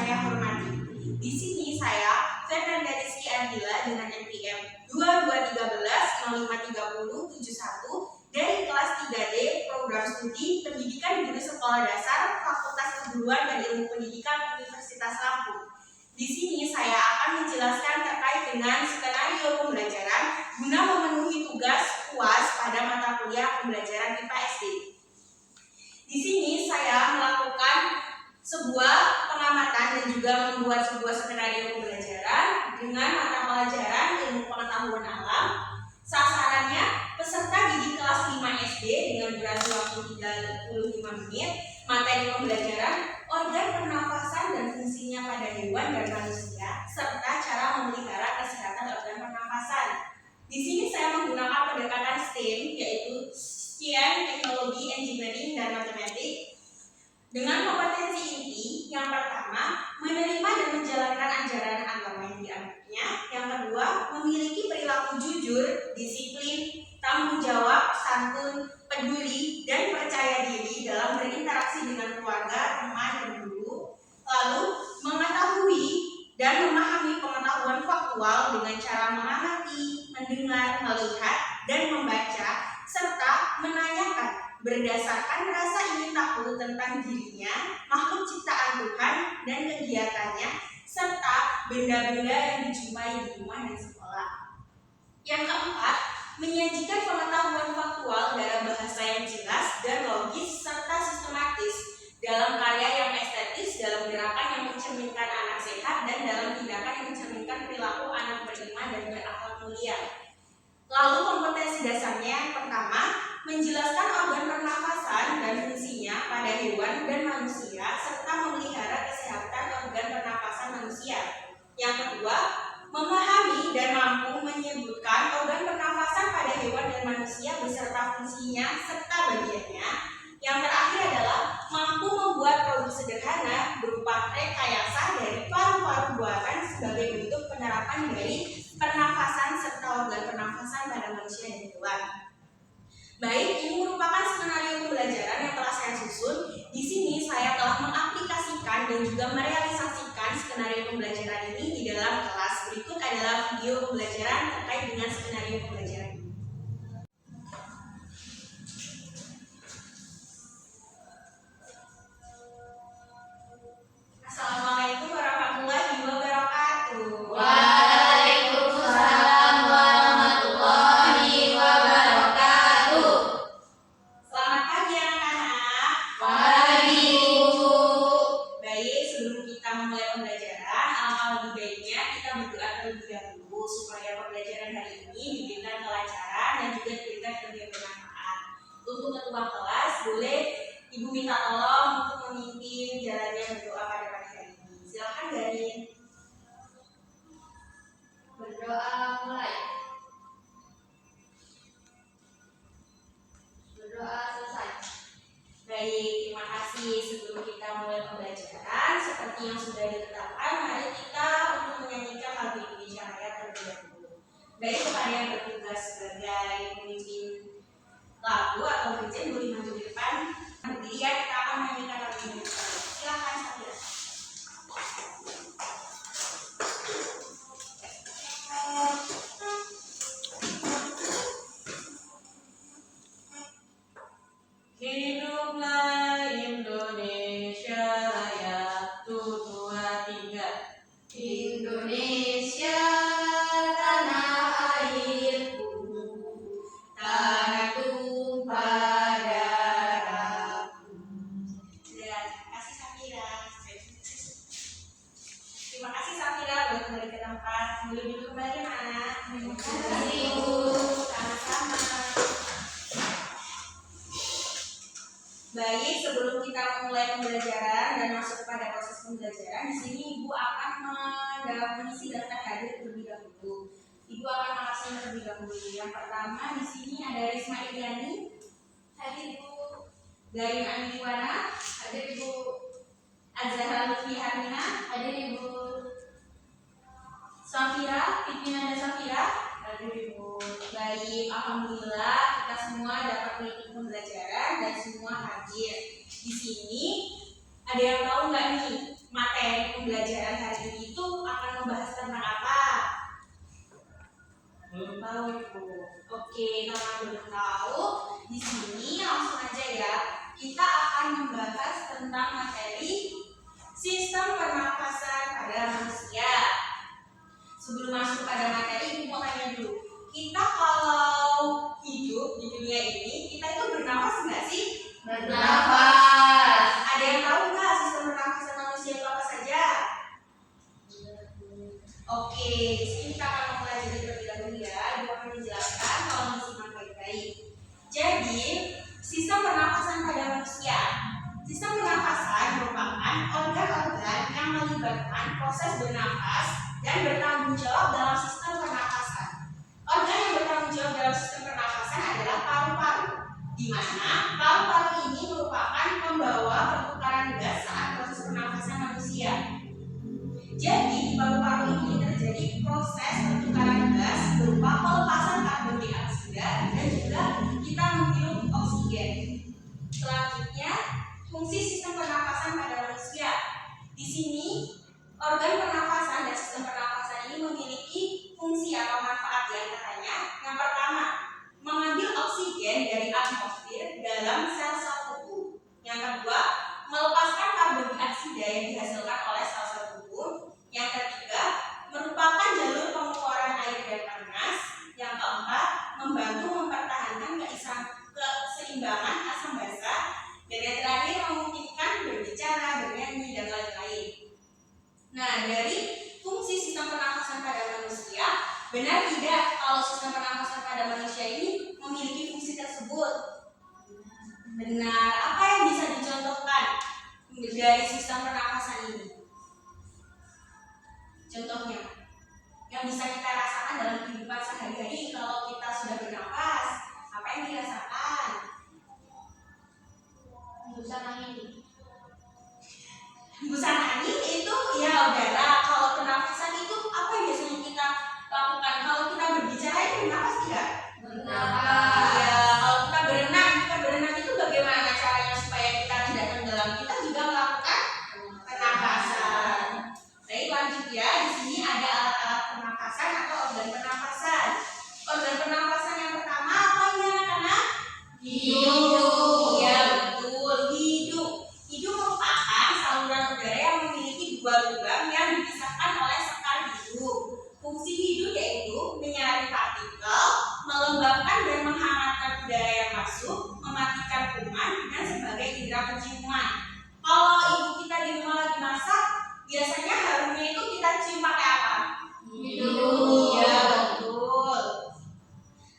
saya hormati. Di sini saya, Fernanda Rizky Ardila dengan NPM 2213-053071 dari kelas 3D Program Studi Pendidikan Guru Sekolah Dasar Fakultas Keguruan dan Ilmu Pendidikan Universitas Lampung. Di sini saya akan menjelaskan terkait dengan skenario pembelajaran guna memenuhi tugas UAS pada mata kuliah pembelajaran IPA SD. Di sini saya melakukan sebuah pengamatan dan juga membuat sebuah skenario pembelajaran dengan mata pelajaran ilmu pengetahuan alam. Sasarannya peserta didik kelas 5 SD dengan durasi waktu 35 menit. Materi pembelajaran organ pernafasan dan fungsinya pada hewan dan manusia serta cara memelihara kesehatan organ pernafasan. Di sini saya menggunakan pendekatan STEM yaitu Science, Teknologi, Engineering, dan Matematik dengan kompetensi inti. Yang pertama, menerima dan menjalankan ajaran agama yang dianutnya. Yang kedua, memiliki perilaku jujur, disiplin, tanggung jawab, santun, peduli, dan percaya diri dalam berinteraksi dengan keluarga, teman, dan guru. Lalu, mengetahui dan memahami pengetahuan faktual dengan cara mengamati, mendengar, melihat, dan membaca, serta menanyakan berdasarkan rasa ingin tahu tentang dirinya, makhluk ciptaan Tuhan, dan kegiatannya, serta benda-benda yang dijumpai di rumah dan sekolah. Yang keempat, menyajikan pengetahuan faktual dalam bahasa yang jelas dan logis serta sistematis, dalam karya yang estetis, dalam gerakan yang mencerminkan anak sehat, dan dalam tindakan yang mencerminkan perilaku anak beriman dan berakhlak mulia. Lalu kompetensi dasarnya yang pertama, menjelaskan organ pernafasan dan fungsinya pada hewan dan manusia serta memelihara kesehatan organ pernafasan manusia. Yang kedua, memahami dan mampu menyebutkan organ pernafasan pada hewan dan manusia beserta fungsinya serta bagiannya. Yang terakhir adalah mampu membuat produk sederhana berupa rekayasa dari paru-paru buatan sebagai bentuk penerapan dari pernafasan serta organ pernafasan pada manusia dan hewan. Baik, ini merupakan skenario pembelajaran yang telah saya susun. Di sini saya telah mengaplikasikan dan juga merealisasikan skenario pembelajaran ini di dalam kelas. Berikut adalah video pembelajaran terkait dengan skenario pembelajaran ini. Assalamualaikum warahmatullahi wabarakatuh. Waalaikumsalam warahmatullahi wabarakatuh. Selamat pagi anak-anak. Pagi, Bu. Baik, sebelum kita memulai pembelajaran, alangkah lebih baiknya kita berdoa terlebih dahulu supaya pembelajaran hari ini diberikan kelancaran dan juga diberikan lebih bermanfaat. Untuk ketua kelas, boleh Ibu minta tolong untuk memimpin jalannya berdoa pada pagi hari ini. Silakan Garin. Berdoa mulai. Berdoa selesai. Baik, terima kasih. Sebelum kita mulai pembelajaran, seperti yang sudah ditetapkan, mari kita untuk menyanyikan lagu Indonesia Raya terlebih dahulu. Baik, kepada yang bertugas sebagai pemimpin lagu atau dirjen boleh maju di depan. Berdiri ya, kita akan menyanyikan lagu Indonesia Raya. Silakan Satya. Hiduplah Indonesia Raya, tutua tiga. Indonesia tanah airku, tanah tumpah darahku. Ya, terima kasih Safira. Terima kasih Safira, boleh kembali ke tempat. Boleh duduk kembali anak. Terima kasih, Bu. Sama-sama. Baik, sebelum kita memulai pembelajaran dan masuk pada proses pembelajaran, di sini Ibu akan mengisi daftar hadir terlebih dahulu. Ibu akan mengabsen terlebih dahulu. Yang pertama di sini ada Risma Iriani, hadir Ibu. Garin Aniwana, hadir Ibu. Azhara Lutfi Harmina, hadir Ibu. Safira, Pipinanda Safira, hadir Ibu. Baik, alhamdulillah kita semua dapat mengikuti pembelajaran dan semua hadir. Di sini ada yang tahu nggak nih materi pembelajaran hari ini itu akan membahas tentang apa? Belum tahu itu. Oke, karena belum tahu, di sini langsung aja ya. Kita akan membahas tentang materi sistem pernapasan pada manusia. Sebelum masuk pada materi, ibu mau tanya dulu. Kita kalau hidup di dunia ini, kita itu bernafas nggak sih? Bernafas. Ada yang tahu nggak sistem pernapasan manusia itu apa saja? Oke, di sini kita akan mempelajari terlebih dahulu ya. Ibu akan menjelaskan kalau disimak baik-baik. Jadi, sistem pernapasan pada manusia. Sistem pernapasan merupakan organ-organ yang melibatkan proses bernafas dan bertanggung jawab dalam sistem pernapasan. Organ yang bertanggung jawab dalam sistem pernapasan adalah paru-paru, di mana paru-paru ini merupakan pembawa pertukaran gas saat proses pernapasan manusia. Jadi di paru-paru ini terjadi proses pertukaran gas berupa pelepasan karbon dioksida dan juga kita menghirup oksigen. Selanjutnya, fungsi sistem pernapasan pada manusia. Di sini organ pernapasan dan sistem pernapasan ini memiliki fungsi atau manfaat diantaranya. Yang pertama, mengambil oksigen dari atmosfer dalam sel-sel tubuh. Yang kedua, melepaskan karbon dioksida yang dihasilkan oleh sel-sel tubuh. Yang ketiga, merupakan jalur pengeluaran air dan panas. Yang keempat, membantu mempertahankan keseimbangan asam basa. Dan yang terakhir, memungkinkan berbicara, bernyanyi, dan lain-lain. Nah, dari fungsi sistem pernapasan pada manusia, benar tidak kalau sistem pernapasan pada manusia ini memiliki fungsi tersebut? Benar. Apa yang bisa dicontohkan dari sistem pernapasan ini? Contohnya, yang bisa kita rasakan dalam kehidupan sehari-hari kalau kita sudah bernapas, apa yang dirasakan? Hembusan angin. Hembusan angin itu ya udara. Kalau pernapasan itu apa yang biasanya kita lakukan? Kalau kita berbicara itu bernafas tidak? Bernafas. Ya, kalau kita berenang itu bagaimana caranya supaya kita tidak tenggelam? Kita juga melakukan pernapasan. Baik, lanjut ya. Di sini ada alat-alat pernapasan atau organ pernapasan. Organ pernapasan yang pertama apa ini anak-anak? Hidung. Ya, betul, hidung. Hidung merupakan saluran udara yang memiliki dua lubang yang dipisahkan oleh sekar hidung. Fungsi hidung yaitu menyaring partikel, melembabkan dan menghangatkan udara yang masuk, mematikan kuman, dan sebagai indera penciuman. Kalau ibu kita di rumah lagi masak, biasanya harumnya itu kita cium pakai apa? Hidung. Iya, betul.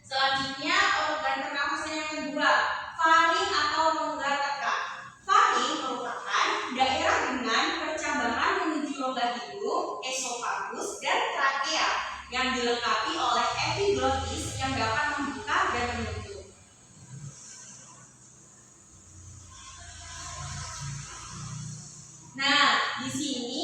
Selanjutnya organ pernapasan yang kedua, faring atau rongga tekak. Faring merupakan daerah dengan percabangan menuju rongga hidung, esofagus, dan trakea yang dilengkapi oleh epiglottis yang dapat membuka dan menutup. Nah, di sini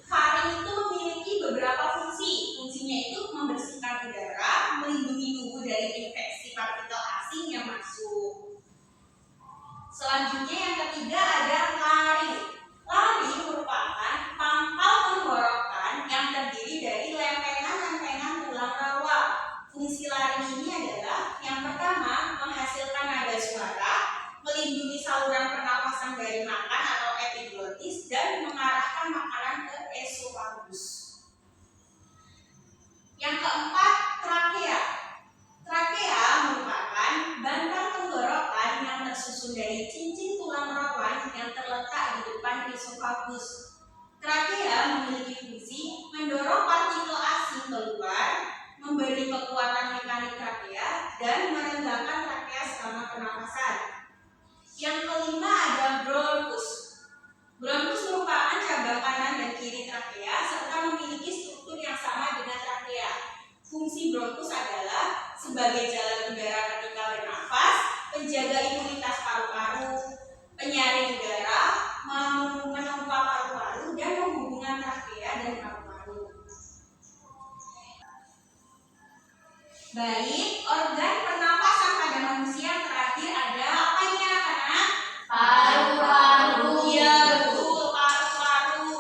faring itu memiliki beberapa fungsi. Fungsinya itu membersihkan udara, melindungi tubuh dari infeksi partikel asing yang masuk. Selanjutnya yang ketiga ada laring. Laring merupakan pangkal tenggorokan yang terdiri dari lempengan-lempengan tulang rawa. Fungsi laring ini adalah yang pertama menghasilkan nada suara, melindungi saluran pernapasan dari makan atau epiglottis, dan mengarahkan makanan ke esofagus. Yang keempat, trakea. Trakea merupakan bantang tenggorokan yang tersusun dari cincin tulang rawan yang terletak di depan esofagus. Trakea memiliki fungsi mendorong partikel asing keluar, memberi kekuatan mekanik trakea, dan merendahkan trakea selama pernapasan. Yang kelima ada bronkus. Bronkus merupakan cabang kanan dan kiri trakea serta memiliki struktur yang sama dengan trakea. Fungsi bronkus adalah sebagai jalan udara ketika bernafas, penjaga imunitas paru-paru, penyaring udara, menempa paru-paru, dan menghubungkan trakea dan paru-paru. Baik, organ pernapasan pada manusia yang terakhir ada apa ini anak-anak? Paru-paru. Iya, betul, paru-paru.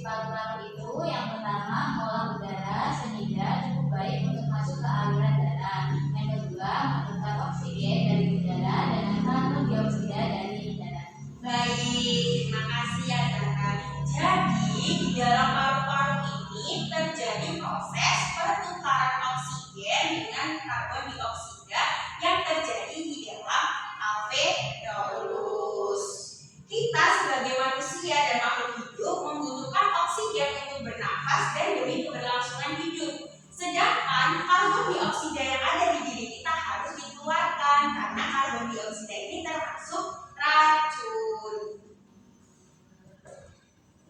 paru-paru itu yang pertama mengolah udara sehingga cukup baik untuk masuk ke aliran darah. Yang kedua menangkap oksigen dari udara dan karbon dioksida dari darah. Baik, terima kasih ya Zara. Jadi di dalam paru-paru ini terjadi proses pertukaran oksigen dengan karbon dioksida yang terjadi di dalam alveolus. Kita sebagai manusia dan makhluk hidup membutuhkan oksigen untuk bernafas dan demi keberlangsungan hidup. Sedangkan karbon dioksida yang ada di diri kita harus dikeluarkan karena karbon dioksida ini termasuk racun.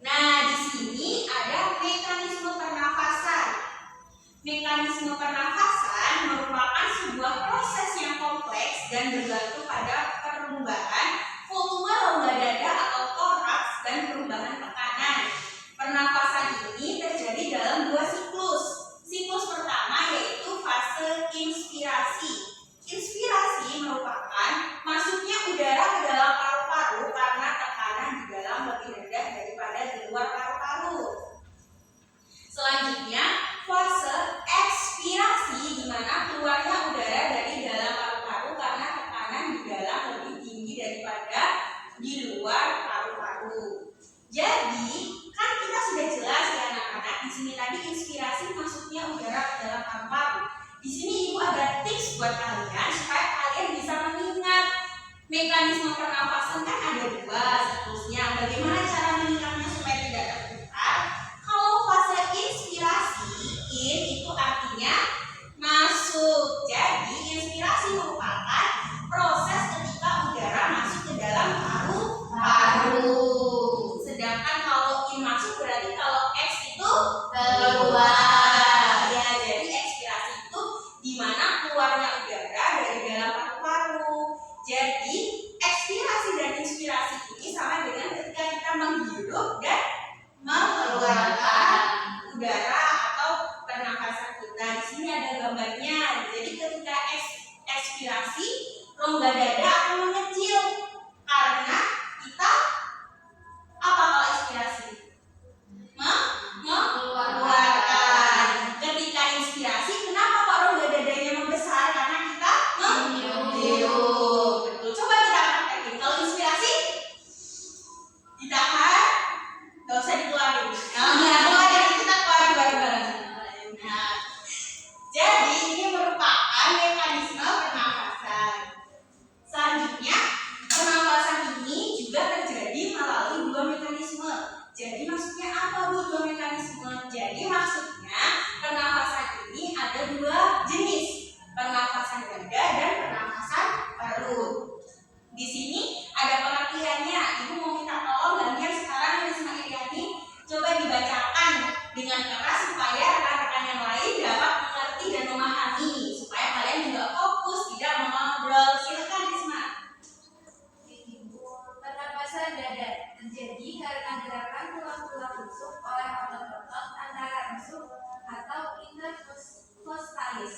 Nah, di sini ada mekanisme pernafasan. Mekanisme pernafasan merupakan sebuah proses yang kompleks dan bergantung pada perubahan volume rongga dada atau toraks dan perubahan tekanan. Pernafasan ini terjadi dalam dua siklus. Siklus pertama yaitu fase inspirasi. Inspirasi merupakan masuknya udara ke dalam paru-paru karena tekanan di dalam lebih rendah daripada di luar paru-paru. Selanjutnya, fase ekspirasi di mana keluarnya udara dari dalam paru-paru karena tekanan di dalam lebih tinggi daripada di luar paru-paru. Jadi, kan kita sudah jelas ya anak-anak, di sini tadi inspirasi masuknya udara ke dalam paru-paru. Di sini Ibu ada tips buat kalian supaya kalian bisa mengingat mekanisme pernafasan kan ada dua siklusnya. Bagaimana cara mengingatnya supaya tidak terputar? Kalau fase inspirasi, in itu artinya masuk. Jadi inspirasi merupakan proses ketika udara masuk ke dalam paru-paru. Sedangkan kalau in masuk berarti kalau X itu keluar. Ya, jadi ekspirasi itu di mana keluarnya udara dari dalam paru-paru. Jadi ekspirasi dan inspirasi ini sama dengan ketika kita menghirup dan mengeluarkan udara atau pernafasan kita. Di sini ada gambarnya. Jadi ketika ekspirasi, rongga dada akan mengecil karena kita apa kalau ekspirasi? Mengeluarkan. Ketika inspirasi, kenapa kok rongga dadanya membesar? Karena kita menghirup. Betul. Coba kita praktekin. Kalau inspirasi ditahan, nggak usah dikeluarin. Nah, keluarin, kita keluarin bareng-bareng. Nah, jadi ini merupakan mekanisme pernafasan. Selanjutnya, pernafasan ini juga terjadi melalui dua mekanisme. Jadi maksudnya apa Bu dua mekanisme? Jadi maksudnya pernafasan ini ada dua jenis, pernafasan dada dan pernafasan perut. Di sini ada pengertiannya. Ibu mau minta tolong kalian sekarang Risma Iriani coba dibacakan dengan keras supaya rekan-rekan yang lain dapat mengerti dan memahami, supaya kalian juga fokus tidak mengobrol. Silakan Risma. Pernapasan dada terjadi karena gerakan tulang-tulang rusuk oleh otot-otot antara rusuk atau intercostalis.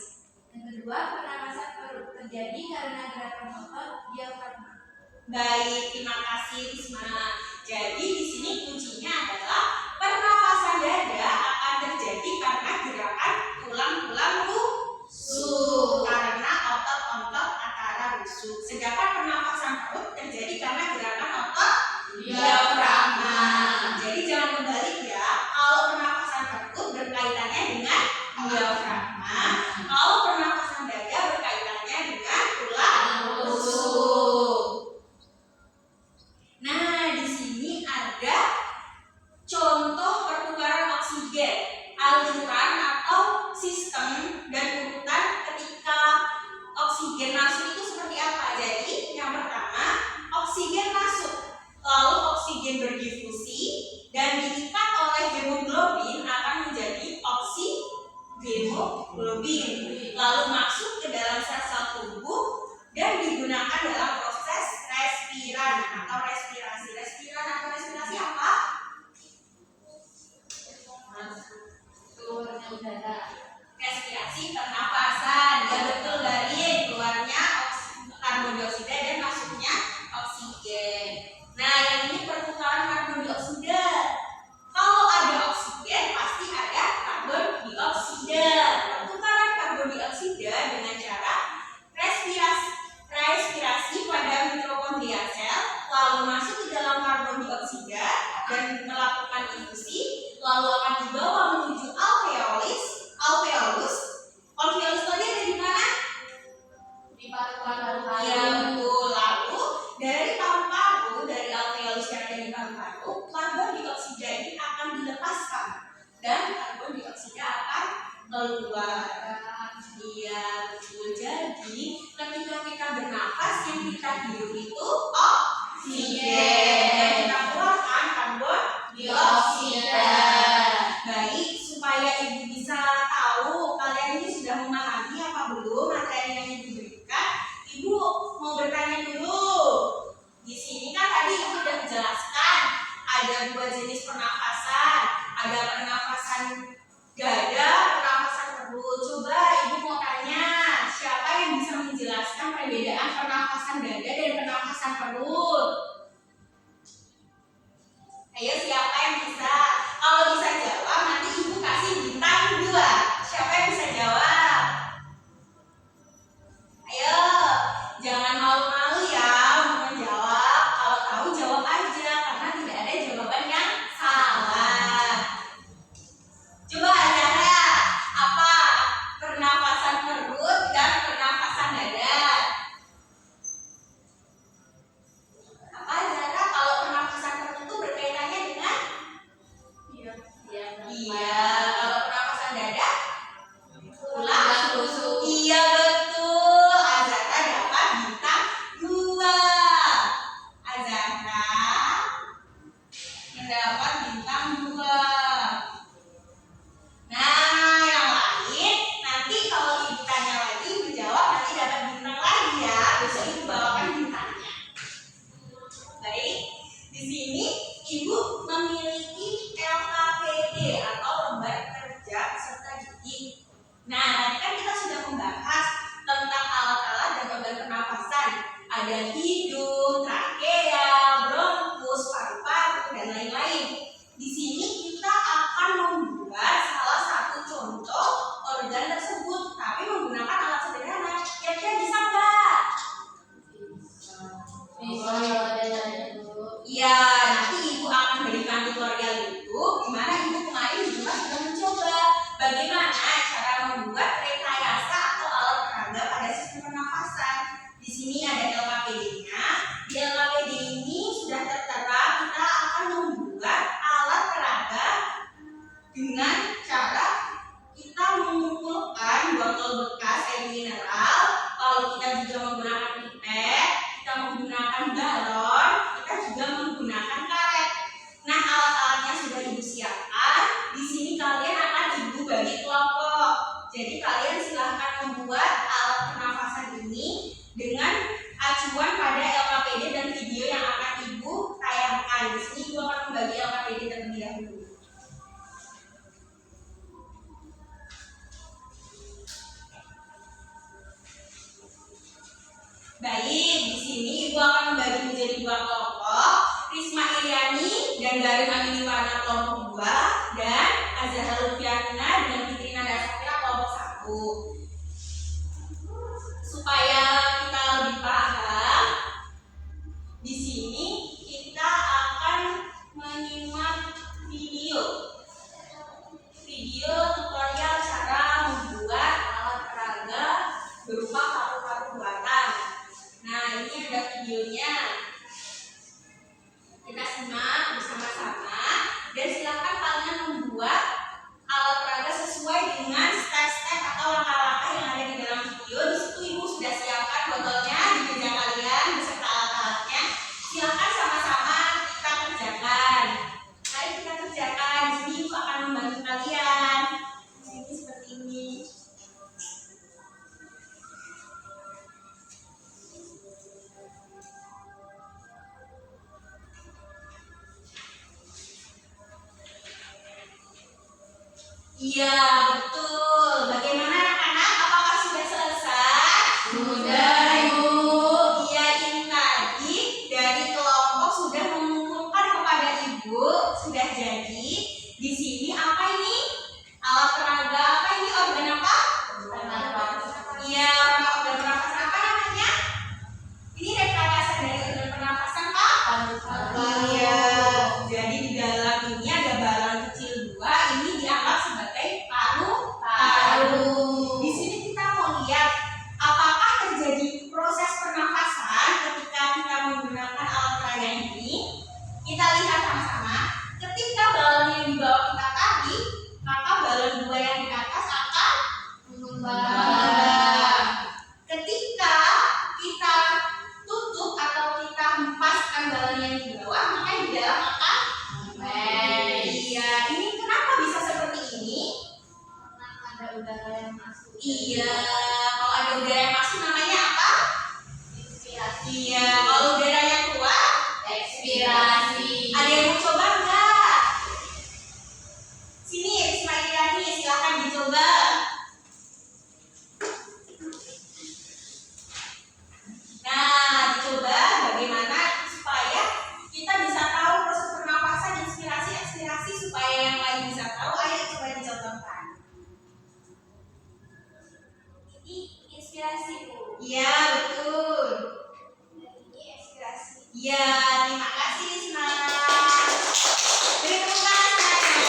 Yang kedua, pernapasan perut terjadi karena gerakan otot diafragma. Baik, terima kasih Risma. Jadi di sini kuncinya adalah pernafasan dada akan terjadi karena gerakan tulang-tulang rusuk karena otot-otot antara rusuk. Sedangkan pernafasan perut terjadi karena gerakan otot diafragma. Jadi jangan kebalik ya. Kalau pernafasan perut berkaitannya dengan diafragma, kalau pernafasan dada berkaitannya dengan tulang rusuk. Nah, di melakukan infusi, lalu akan dibawa menuju alveolus. Alveolus tadi ada di mana? Di paru-paru. Iya betul. Lalu dari paru-paru, dari alveolus yang ada di paru-paru, karbon dioksida ini akan dilepaskan dan karbon dioksida akan keluar. Iya betul. Jadi ketika kita bernafas, yang kita hirup itu oksigen, yang kita keluarkan karbon dioksida. Baik, supaya ibu bisa tahu kalian ini sudah memahami apa belum materi yang ibu berikan, ibu mau bertanya dulu. Di sini kan tadi ibu sudah menjelaskan ada 2 jenis pernafasan, ada pernafasan dada, pernafasan perut. Coba ibu mau tanya, siapa yang bisa menjelaskan perbedaan pernafasan dada dan pernafasan perut? Ayo, siapa yang bisa? Kalau bisa jawab, nanti ibu kasih bintang 2. Siapa yang bisa jawab? Ayo, jangan malu-malu ya untuk menjawab. Kalau tahu jawab aja, karena tidak ada jawaban yang salah. Coba Zahra, apa pernafasan perut dan pernafasan dada? Apa Zahra, kalau pernafasan perut itu berkaitannya dengan? Iya, kalau pernafasan dada? Tulang rusuk. Iya betul. Azahra dapat bintang 2. Azahra mendapat bintang 2. Nah, yang lain nanti kalau ibu tanya lagi, ibu jawab, nanti dapat bintang lagi ya. Besok ibu bawakan bintangnya. Baik, di sini ibu memiliki LKPD atau lembar kerja peserta didik. Nah, tadi kan kita sudah membahas tentang alat-alat dan organ pernafasan. Ada hidung, trakea, bronkus, paru-paru, dan lain-lain. Di sini kita akan membuat salah satu contoh organ tersebut, tapi menggunakan alat sederhana. Kira-kira bisa nggak? Iya, nanti ibu akan berikan tutorial itu, di mana ibu kemarin juga sudah mencoba bagaimana cara membuat rekayasa atau alat peraga pada sistem pernafasan. Di sini ada LKPD-nya. Di LKPD ini sudah tertera kita akan membuat alat peraga dengan cara kita mengumpulkan botol bekas air mineral, lalu kita juga menggunakan pipet, kita menggunakan galon, kita juga menggunakan karet. Nah, alat-alatnya sudah ibu siapkan. Di sini kalian akan ibu bagi kelompok. Jadi kalian silahkan membuat alat pernafasan ini dengan acuan pada LKPD dan video yang akan ibu tayangkan. Di sini ibu akan membagi LKPD terlebih dahulu. Baik, di sini ibu akan membagi menjadi 2 kelompok. Risma Iriani dan Garin Aminiwana kelompok 2, dan Azahra Lutfiana dengan Fitrina Dasapira kelompok 1. Supaya kita lebih paham, di sini kita akan menyimak video tutorial cara membuat alat peraga berupa paru-paru buatan. Nah, ini ada videonya. Kita simak bersama-sama dan silakan kalian membuat alat peraga sesuai dengan step-step atau langkah-langkah yang ada di dalam video. Di situ ibu sudah siapkan botolnya di meja kalian beserta alat-alatnya. Silakan sama-sama kita kerjakan. Mari kita kerjakan. Di sini ibu akan membantu kalian. Ini seperti ini. Iya, betul. Bagaimana anak-anak? Apakah sudah selesai? Sudah, Ibu. Iya, ini tadi dari kelompok sudah mengumpulkan kepada ibu, sudah jadi. Di sini apa ini? Alat peraga apa ini? Organ apa? Iya, organ pernafasan apa namanya? Ini rekayasa dari organ pernafasan Pak? Iya. Jadi di dalam balon ini ada balon kecil 2, ini dianggap sebagai paru-paru. Di sini kita mau lihat apakah terjadi proses pernafasan ketika kita menggunakan alat peraga ini. Kita lihat sama-sama. Ketika balon yang di bawah kita tarik, maka balon 2 yang di atas akan mengembang. Ketika kita tutup atau kita hempaskan balon yang di bawah, maka di dalam akan iya, ini kenapa bisa seperti ini? Karena ada udara yang masuk. Iya, kalau ada udara yang masuk namanya apa? Inspirasi. Iya, kalau udaranya keluar, Ekspirasi. ada yang mau coba enggak? Sini, Risma Iriani, silahkan dicoba. Nah, dicoba bagaimana supaya kita bisa tahu proses pernapasan, inspirasi, ekspirasi, supaya yang lain bisa tahu. Ayo coba dicontohkan. Ini inspirasi, Bu. Iya, betul. Dan ini ekspirasi. Iya, terima kasih Risma. Beri tepuk tangan semuanya.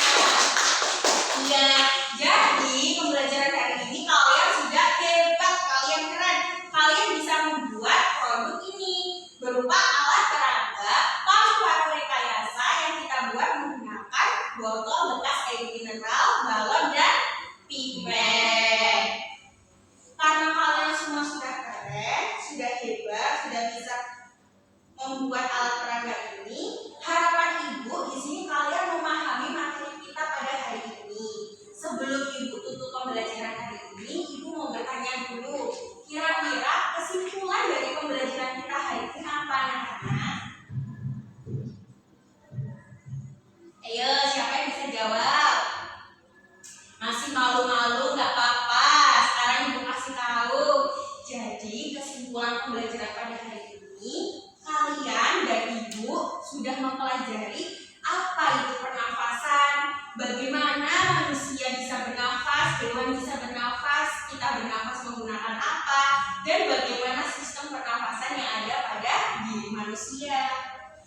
Iya, jadi pembelajaran hari ini kalian sudah hebat, kalian keren. Kalian bisa membuat produk ini berupa alat peraga, paru-paru rekayasa yang kita buat menggunakan botol bekas air mineral, balon, dan pipet. Karena kalian semua sudah keren, sudah hebat, sudah bisa membuat alat peraga ini, harapan ibu di sini kalian memahami materi kita pada hari ini. Sebelum ibu tutup pembelajaran hari ini, ibu mau bertanya dulu, kira-kira kesimpulan dari pembelajaran kita hari ini apa, anak-anak? Ayo, siapa yang bisa jawab? Masih malu-malu, nggak apa-apa. Sekarang ibu kasih tahu. Jadi kesimpulan pembelajaran pada hari ini, kalian dan ibu sudah mempelajari apa itu pernafasan, bagaimana manusia bisa bernafas, hewan bisa bernafas, kita bernafas menggunakan apa, dan bagaimana sistem pernafasan yang ada pada diri manusia.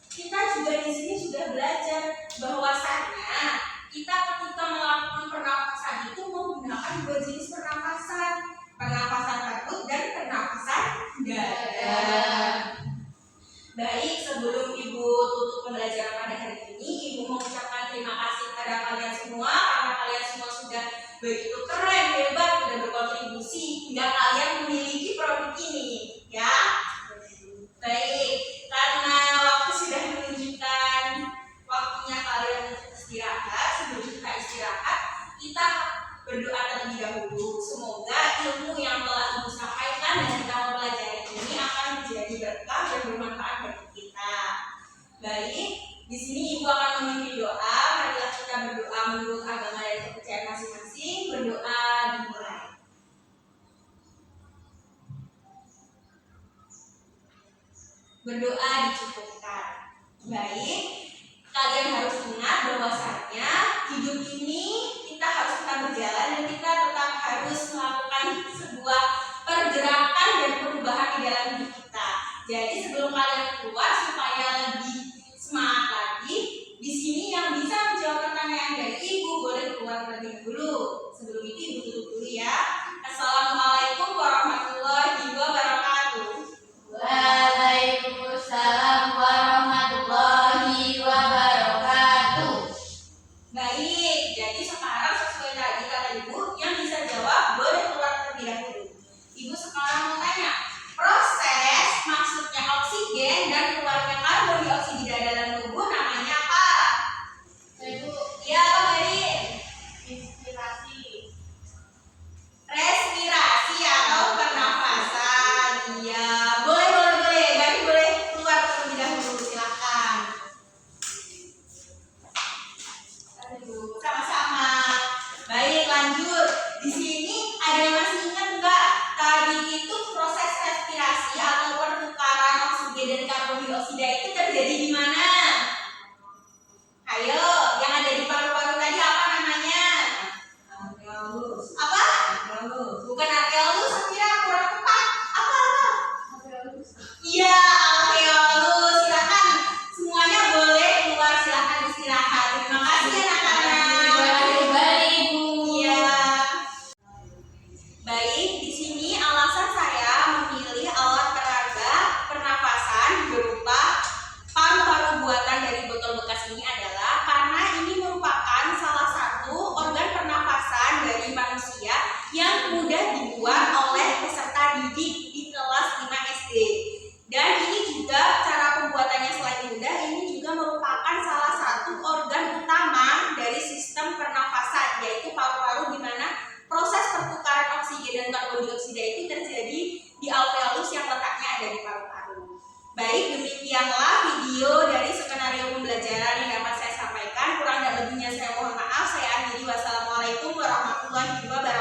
Kita juga di sini sudah belajar bahwasannya kita ketika melakukan pernafasan itu menggunakan 2 jenis pernafasan, pernafasan perut dan pernafasan dada. Baik, sebelum ibu tutup pembelajaran pada hari ini, ibu mengucapkan terima kasih kepada kalian semua karena kalian semua sudah begitu keren, hebat, sudah berkontribusi hingga kalian memiliki produk ini, ya. Baik, karena waktu sudah menunjukkan waktunya kalian untuk istirahat. Sebelum kita istirahat, kita berdoa terlebih dahulu. Semoga ilmu yang telah ibu sampaikan dan kita mempelajari ini akan menjadi berkah dan bermanfaat bagi kita. Baik, di sini ibu akan memimpin doa. Marilah kita berdoa menurut agama dan kepercayaan masing-masing. Berdoa dimulai. Berdoa dicukupkan. Baik, kalian harus ingat bahwasannya hidup ini kita harus tetap berjalan dan kita tetap harus melakukan sebuah pergerakan dan perubahan di dalam hidup kita. Jadi sebelum kalian keluar supaya lebih semangat lagi, di sini yang bisa menjawab pertanyaan dari ibu boleh keluar terlebih dulu. Sebelum itu ibu tutup dulu ya. Assalamualaikum warahmatullahi wabarakatuh. Waalaikumsalam warahmatullahi wabarakatuh. Baik, jadi sekarang sesuai tadi kata ibu, yang bisa jawab boleh keluar terlebih dahulu. Ibu sekarang mau tanya, proses maksudnya oksigen dan keluarnya karbon dioksida dalam tubuh namanya apa? Ibu, Iya, apa tadi? inspirasi. Respirasi atau pernafasan. Iya, boleh. Berarti boleh keluar terlebih dahulu, silakan. Sama-sama. Baik, lanjut. Di sini ada yang masih ingat enggak? Tadi itu proses respirasi atau pertukaran oksigen dan karbon dioksida itu terjadi di mana? Ayo, yang ada di paru-paru tadi apa namanya? Alveolus. Apa? Alveolus. Bukan alveolus, Safira, kurang tepat. Apa? Iya, alveolus. Silakan semuanya boleh keluar, silakan istirahat. Terima warahmatullahi wabarakatuh.